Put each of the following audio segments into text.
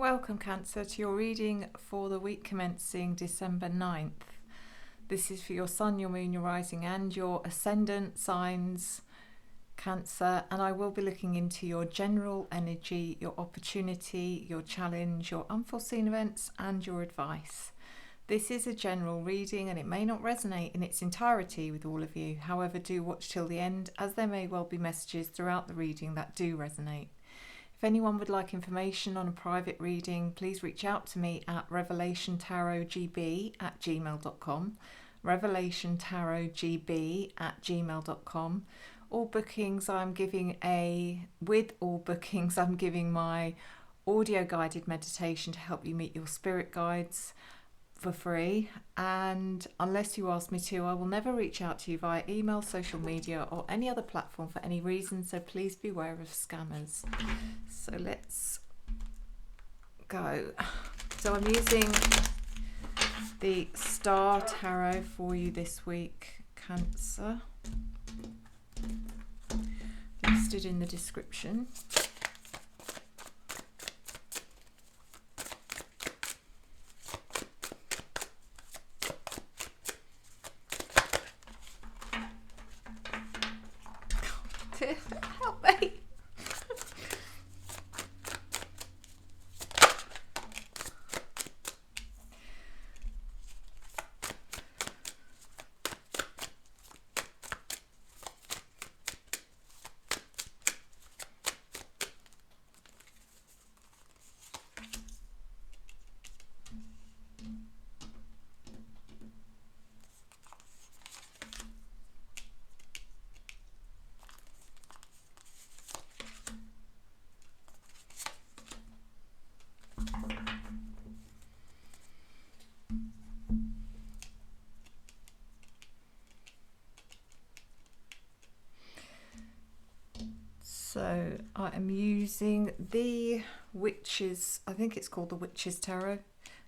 welcome Cancer to your reading for the week commencing December 9th. This is for your Sun, your Moon, your Rising and your Ascendant signs, Cancer, and I will be looking into your general energy, your opportunity, your challenge, your unforeseen events and your advice. This is a general reading and it may not resonate in its entirety with all of you. However, do watch till the end, as there may well be messages throughout the reading that do resonate. If anyone would like information on a private reading, please reach out to me at revelationtarotgb@gmail.com, revelationtarotgb@gmail.com. All bookings I'm giving I'm giving my audio guided meditation to help you meet your spirit guides for free, and unless you ask me to, I will never reach out to you via email, social media or any other platform for any reason, so please beware of scammers. So let's go. So I'm using the Star Tarot for you this week, Cancer, listed in the description. Help me. So I am using the Witches, I think it's called the Witches Tarot,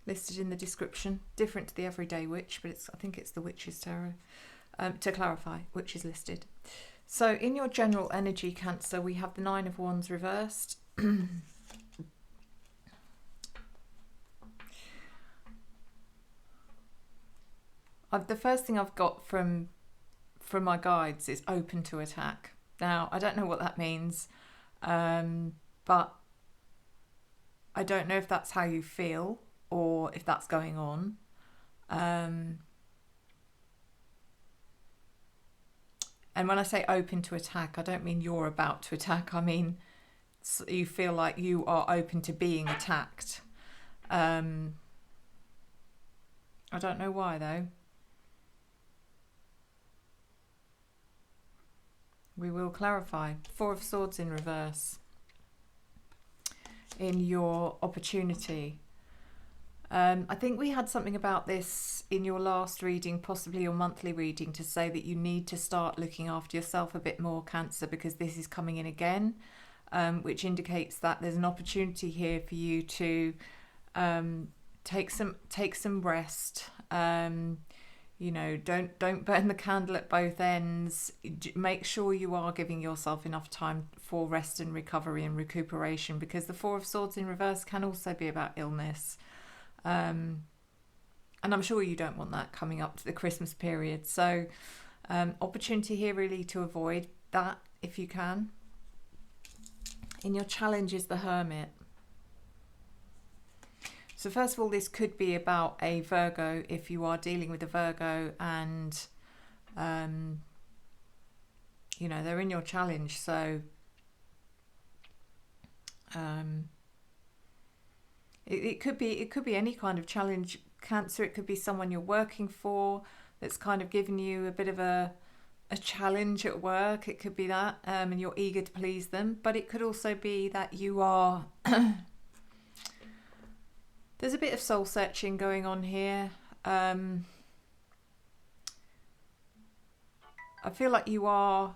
listed in the description. Different to the Everyday Witch, but I think it's the Witches Tarot. To clarify, which is listed. So in your general energy, Cancer, we have the Nine of Wands reversed. The first thing I've got from my guides is open to attack. Now, I don't know what that means, but I don't know if that's how you feel or if that's going on. And when I say open to attack, I don't mean you're about to attack. I mean you feel like you are open to being attacked. I don't know why, though. We will clarify. Four of Swords in reverse in your opportunity. I think we had something about this in your last reading, possibly your monthly reading, to say that you need to start looking after yourself a bit more, Cancer, because this is coming in again, which indicates that there's an opportunity here for you to take some rest. You know, don't burn the candle at both ends. Make sure you are giving yourself enough time for rest and recovery and recuperation, because the Four of Swords in reverse can also be about illness. And I'm sure you don't want that coming up to the Christmas period. So opportunity here really to avoid that if you can. In your challenge is the Hermit. So first of all, this could be about a Virgo if you are dealing with a Virgo and, you know, they're in your challenge. So it could be any kind of challenge, Cancer. It could be someone you're working for that's kind of giving you a bit of a challenge at work. It could be that, and you're eager to please them. But it could also be that you are... There's a bit of soul searching going on here. I feel like you are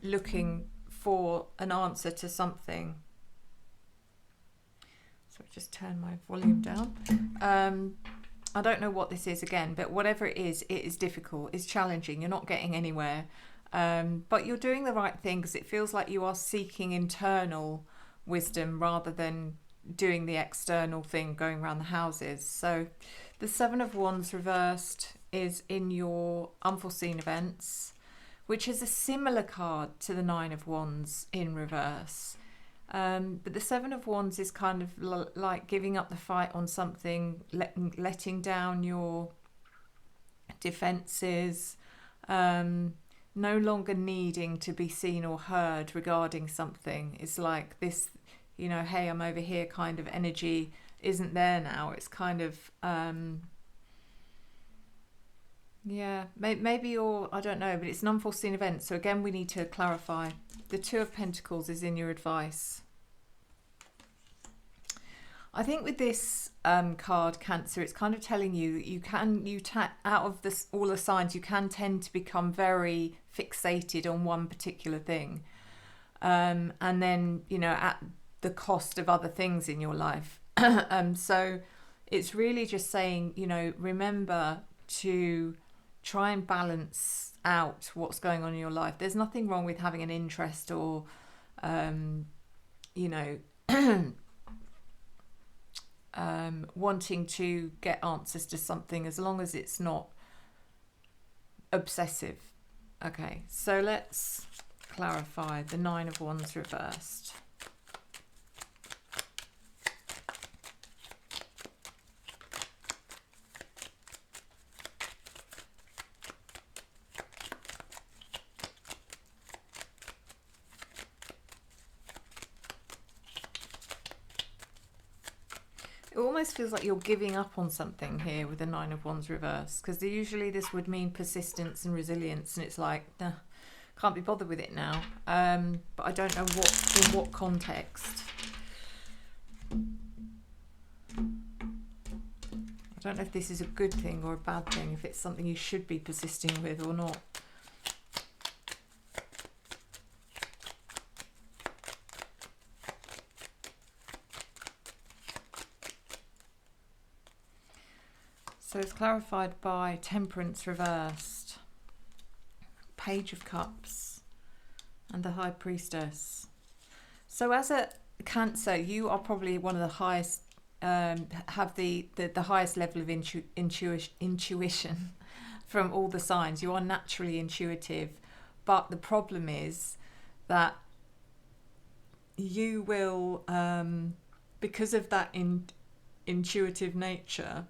looking for an answer to something. So just turn my volume down. I don't know what this is again, but whatever it is difficult, it's challenging. You're not getting anywhere. But you're doing the right thing, because it feels like you are seeking internal wisdom rather than doing the external thing, going around the houses. So the Seven of Wands reversed is in your unforeseen events, which is a similar card to the Nine of Wands in reverse. But the Seven of Wands is kind of like giving up the fight on something, letting down your defenses, no longer needing to be seen or heard regarding something. It's like this, you know, hey, I'm over here kind of energy isn't there now. It's kind of, yeah, maybe you're, I don't know, but it's an unforeseen event. So again, we need to clarify. The Two of Pentacles is in your advice. I think with this card, Cancer, it's kind of telling you that you can, out of this, all the signs, you can tend to become very fixated on one particular thing. And then, you know, at the cost of other things in your life. So it's really just saying, you know, remember to try and balance out what's going on in your life. There's nothing wrong with having an interest or, you know, wanting to get answers to something, as long as it's not obsessive. Okay, so let's clarify the Nine of Wands reversed. It almost feels like you're giving up on something here with the Nine of Wands reversed, because usually this would mean persistence and resilience, and it's like, nah, can't be bothered with it now. But I don't know in what context. I don't know if this is a good thing or a bad thing, if it's something you should be persisting with or not. So it's clarified by Temperance reversed, Page of Cups, and the High Priestess. So as a Cancer, you are probably one of the highest, have the highest level of intuition from all the signs. You are naturally intuitive, but the problem is that you will, because of that intuitive nature,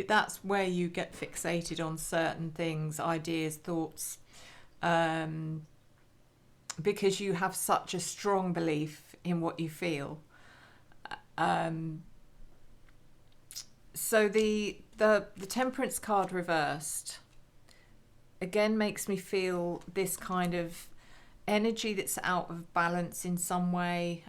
that's where you get fixated on certain things, ideas, thoughts, because you have such a strong belief in what you feel. So the Temperance card reversed again makes me feel this kind of energy that's out of balance in some way.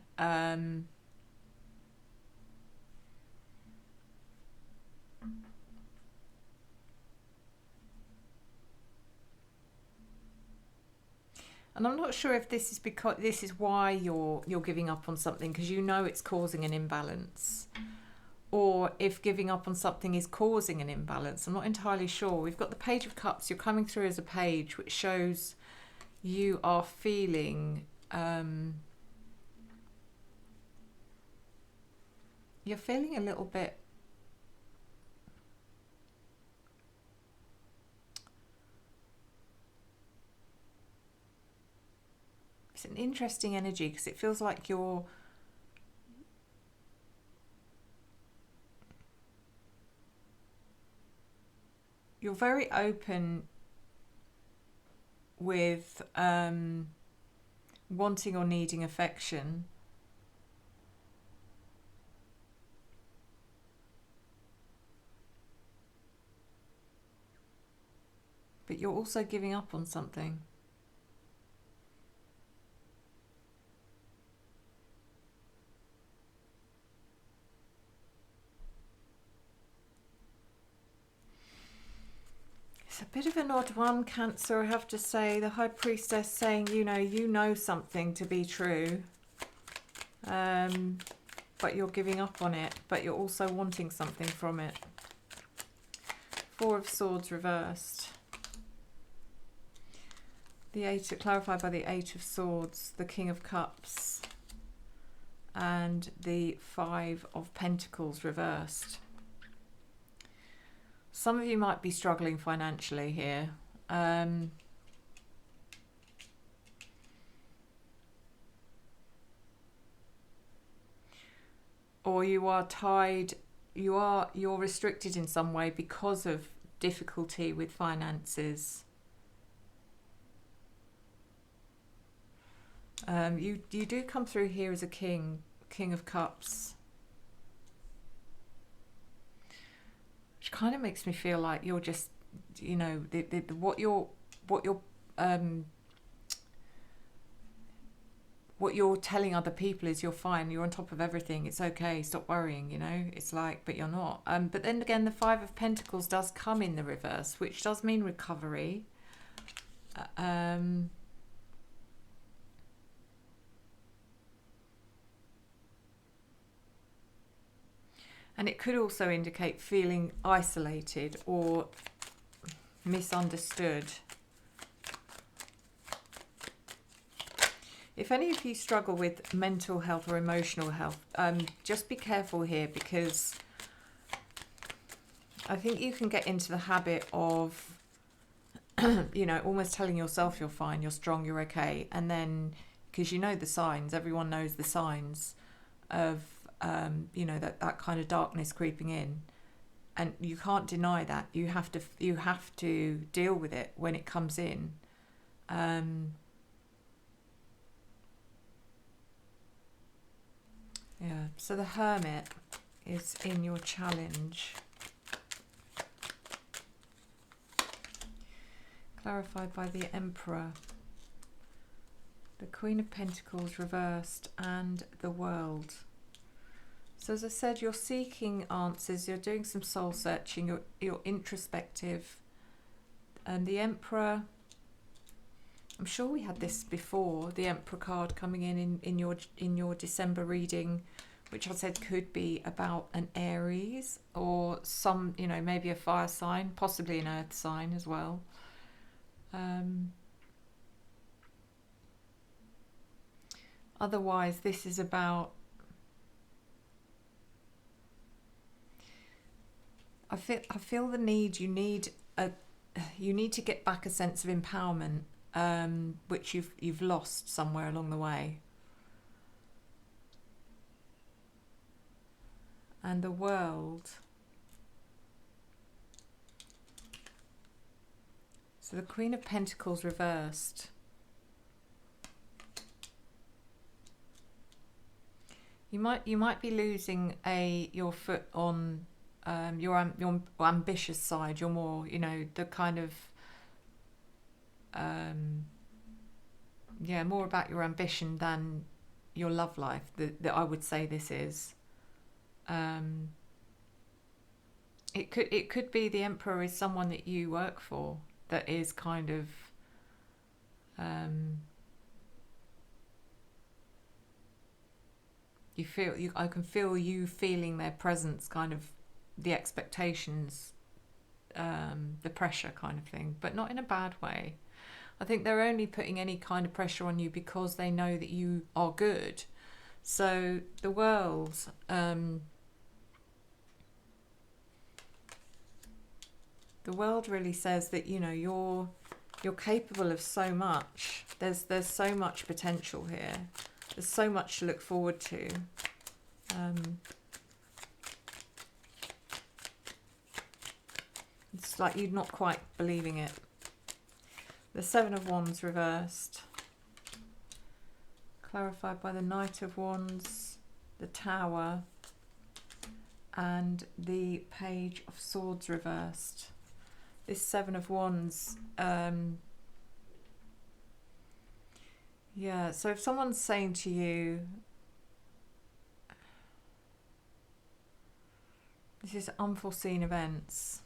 And I'm not sure if this is because this is why you're giving up on something, because you know it's causing an imbalance, or if giving up on something is causing an imbalance. I'm not entirely sure. We've got the Page of Cups. You're coming through as a page, which shows you are feeling you're feeling a little bit it's an interesting energy, because it feels like you're very open with wanting or needing affection, but you're also giving up on something. It's a bit of an odd one, Cancer, I have to say. The High Priestess saying, you know something to be true, but you're giving up on it, but you're also wanting something from it. Four of Swords reversed. The Eight, clarified by the Eight of Swords, the King of Cups, and the Five of Pentacles reversed. Some of you might be struggling financially here. Or you are tied, you're restricted in some way because of difficulty with finances. You do come through here as a king of cups, which kind of makes me feel like you're just, you know, what you're telling other people is you're fine, you're on top of everything, it's okay, stop worrying, you know. It's like, but you're not. But then again, the Five of Pentacles does come in the reverse, which does mean recovery. And it could also indicate feeling isolated or misunderstood. If any of you struggle with mental health or emotional health, just be careful here, because I think you can get into the habit of, you know, almost telling yourself you're fine, you're strong, you're okay. And then, because you know the signs, everyone knows the signs of, you know, that kind of darkness creeping in. And you can't deny that. You have to deal with it when it comes in. Yeah, so the Hermit is in your challenge. Clarified by the Emperor, the Queen of Pentacles reversed, and the World. So as I said, you're seeking answers, you're doing some soul searching, you're introspective. And the Emperor, I'm sure we had this before, the Emperor card coming in your December reading, which I said could be about an Aries or some, you know, maybe a fire sign, possibly an earth sign as well. Otherwise, this is about, I feel the need, you need to get back a sense of empowerment, which you've lost somewhere along the way. And the World. So the Queen of Pentacles reversed. You might be losing your foot on your ambitious side. You're more, you know, the kind of yeah, more about your ambition than your love life. That I would say this is. It could be the Emperor is someone that you work for, that is kind of I can feel you feeling their presence, kind of the expectations, the pressure kind of thing, but not in a bad way. I think they're only putting any kind of pressure on you because they know that you are good. So the World, the World really says that, you know, you're capable of so much. There's so much potential here. There's so much to look forward to. It's like you're not quite believing it. The Seven of Wands reversed. Clarified by the Knight of Wands, the Tower, and the Page of Swords reversed. This Seven of Wands, yeah, so if someone's saying to you, this is unforeseen events,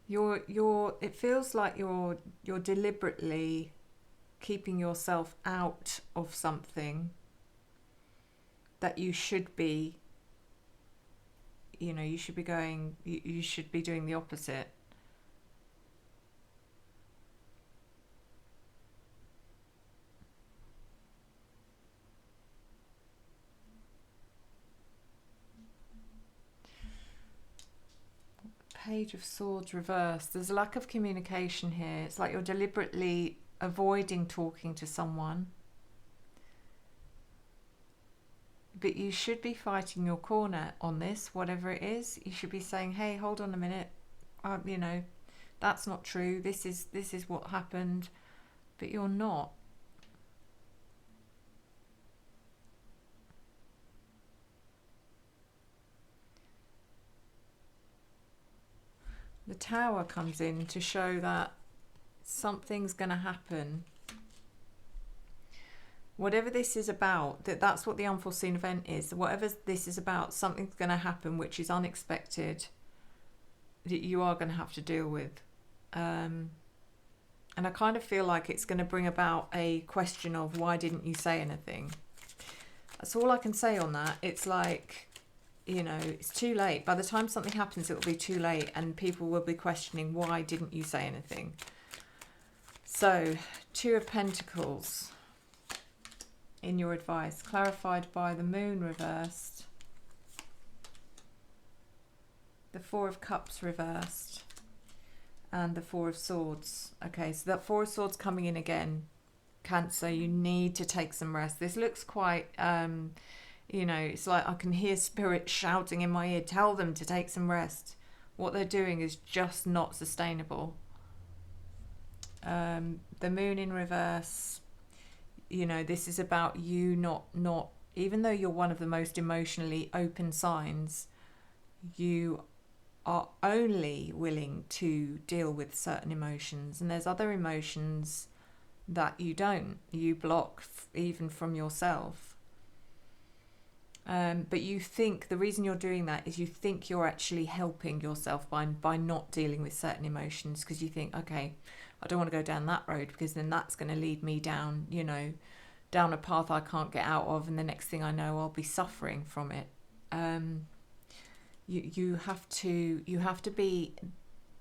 it feels like you're deliberately keeping yourself out of something that you should be, you know, you should be going, you should be doing the opposite. Page of Swords reversed. There's a lack of communication here. It's like you're deliberately avoiding talking to someone. But you should be fighting your corner on this, whatever it is. You should be saying, hey, hold on a minute. You know, that's not true. This is what happened. But you're not. The Tower comes in to show that something's going to happen. Whatever this is about, that's what the unforeseen event is. Whatever this is about, something's going to happen which is unexpected, that you are going to have to deal with. And I kind of feel like it's going to bring about a question of, why didn't you say anything? That's all I can say on that. It's like, you know, it's too late. By the time something happens, it will be too late, and people will be questioning, why didn't you say anything? So, Two of Pentacles in your advice, clarified by the Moon reversed, the Four of Cups reversed, and the Four of Swords. Okay, so that Four of Swords coming in again. Cancer, you need to take some rest. This looks quite... you know, it's like I can hear spirit shouting in my ear, tell them to take some rest. What they're doing is just not sustainable. The Moon in reverse, you know, this is about you not, even though you're one of the most emotionally open signs, you are only willing to deal with certain emotions, and there's other emotions that you don't. You block even from yourself. But you think the reason you're doing that is you think you're actually helping yourself by not dealing with certain emotions, because you think, okay, I don't want to go down that road because then that's going to lead me down, you know, down a path I can't get out of, and the next thing I know I'll be suffering from it. You have to be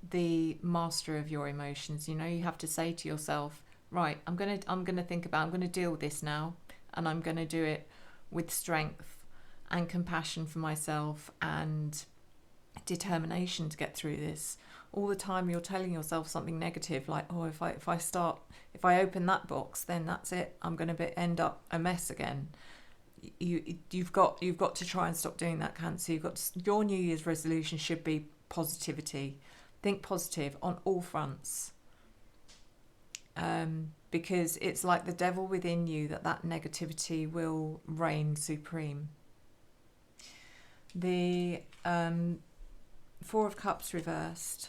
the master of your emotions. You know, you have to say to yourself, right, I'm gonna deal with this now, and I'm gonna do it with strength and compassion for myself and determination to get through this. All the time you're telling yourself something negative, like, oh, if I open that box, then that's it, I'm going to end up a mess again. You've got to try and stop doing that, Cancer. Your New Year's resolution should be positivity. Think positive on all fronts. Because it's like the devil within you that negativity will reign supreme. The Four of Cups reversed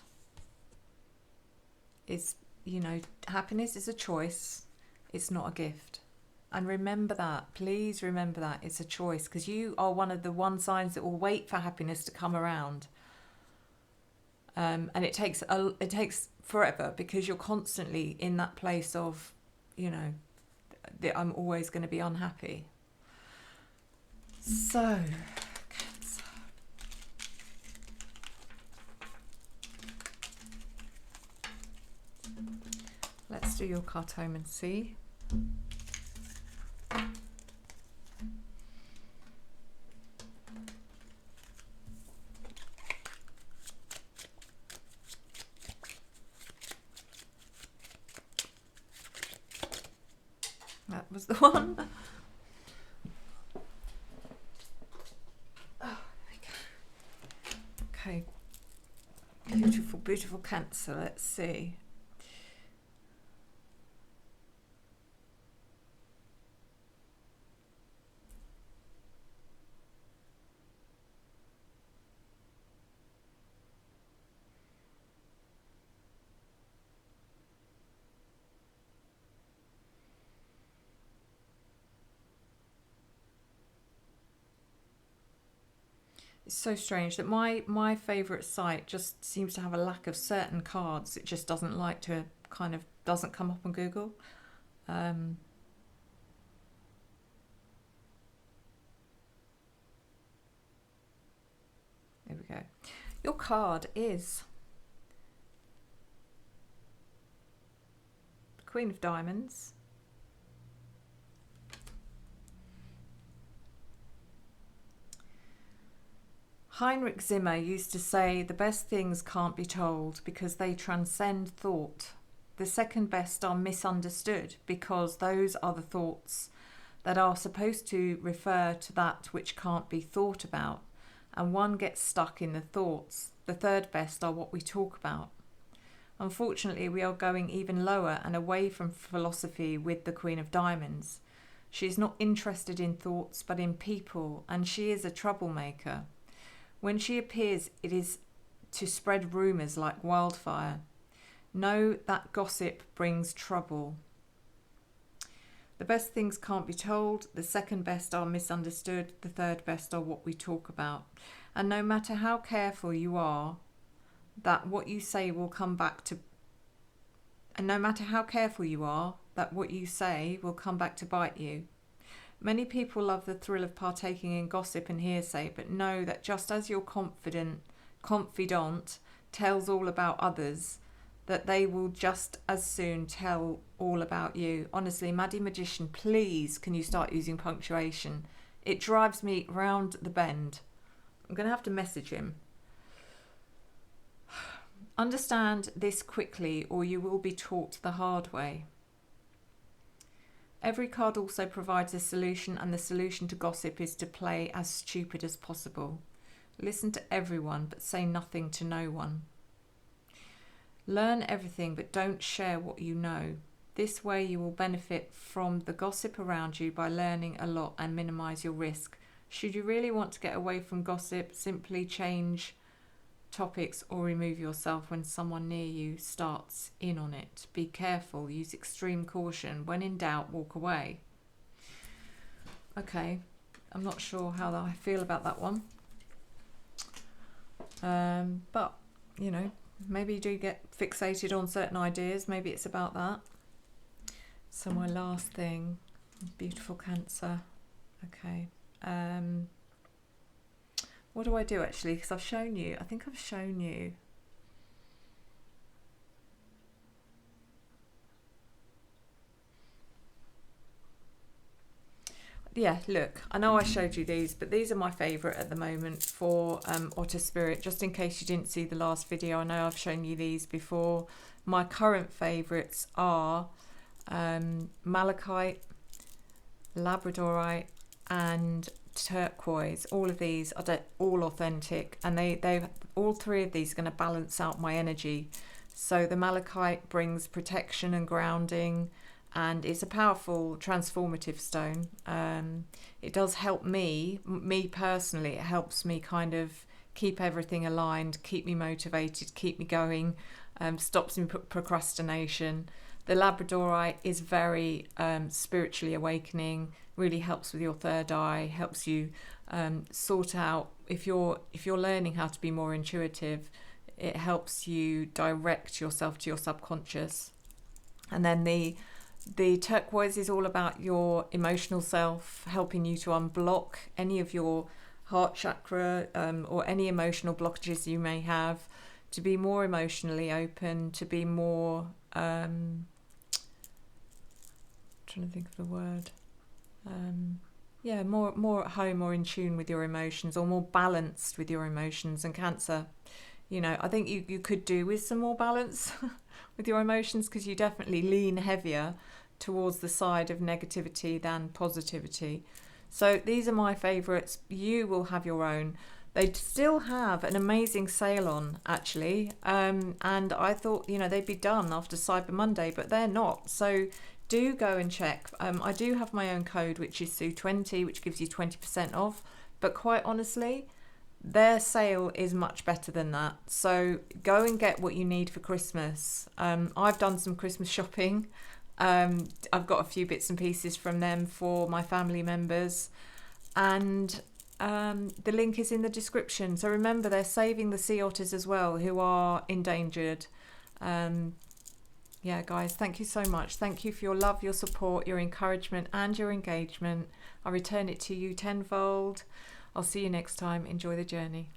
is, you know, happiness is a choice. It's not a gift. And remember that. Please remember that. It's a choice, because you are one of the signs that will wait for happiness to come around. And it takes forever, because you're constantly in that place of, you know, that I'm always going to be unhappy. So... let's do your card home and see. That was the one. Oh, there we go. Okay. Beautiful, beautiful Cancer. Let's see. It's so strange that my favourite site just seems to have a lack of certain cards. It just doesn't like to, kind of doesn't come up on Google. Here we go. Your card is the Queen of Diamonds, Heinrich Zimmer used to say the best things can't be told because they transcend thought. The second best are misunderstood because those are the thoughts that are supposed to refer to that which can't be thought about, and one gets stuck in the thoughts. The third best are what we talk about. Unfortunately, we are going even lower and away from philosophy with the Queen of Diamonds. She is not interested in thoughts but in people, and she is a troublemaker. When she appears, it is to spread rumours like wildfire. Know that gossip brings trouble. The best things can't be told. The second best are misunderstood. The third best are what we talk about. And no matter how careful you are, that what you say will come back to... And no matter how careful you are, that what you say will come back to bite you. Many people love the thrill of partaking in gossip and hearsay, but know that just as your confidant tells all about others, that they will just as soon tell all about you. Honestly, Maddie Magician, please can you start using punctuation? It drives me round the bend. I'm going to have to message him. Understand this quickly or you will be taught the hard way. Every card also provides a solution, and the solution to gossip is to play as stupid as possible. Listen to everyone, but say nothing to no one. Learn everything, but don't share what you know. This way you will benefit from the gossip around you by learning a lot and minimise your risk. Should you really want to get away from gossip, simply change topics or remove yourself when someone near you starts in on it. Be careful, use extreme caution. When in doubt, walk away. Okay, I'm not sure how I feel about that one. But, you know, maybe you do get fixated on certain ideas. Maybe it's about that. So my last thing, beautiful Cancer. Okay. What do I do actually? Because I've shown you. I think I've shown you. Yeah, look, I know I showed you these, but these are my favourite at the moment for Otter Spirit. Just in case you didn't see the last video, I know I've shown you these before. My current favourites are Malachite, Labradorite and turquoise. All of these are all authentic, and they all three of these are going to balance out my energy. So the malachite brings protection and grounding, and it's a powerful transformative stone. It does help me personally. It helps me kind of keep everything aligned, keep me motivated, keep me going, stops me procrastination. The labradorite is very spiritually awakening, really helps with your third eye, helps you sort out, if you're learning how to be more intuitive, it helps you direct yourself to your subconscious. And then the turquoise is all about your emotional self, helping you to unblock any of your heart chakra or any emotional blockages you may have, to be more emotionally open, to be more trying to think of the word, yeah, more at home, more in tune with your emotions, or more balanced with your emotions. And Cancer, you know, I think you could do with some more balance with your emotions, because you definitely lean heavier towards the side of negativity than positivity. So these are my favourites. You will have your own. They still have an amazing sale on, actually, and I thought, you know, they'd be done after Cyber Monday, but they're not. So do go and check. I do have my own code, which is Sue20, which gives you 20% off, but quite honestly, their sale is much better than that. So go and get what you need for Christmas. I've done some Christmas shopping. I've got a few bits and pieces from them for my family members, and the link is in the description. So remember, they're saving the sea otters as well, who are endangered. Yeah, guys, thank you so much. Thank you for your love, your support, your encouragement and your engagement. I return it to you tenfold. I'll see you next time. Enjoy the journey.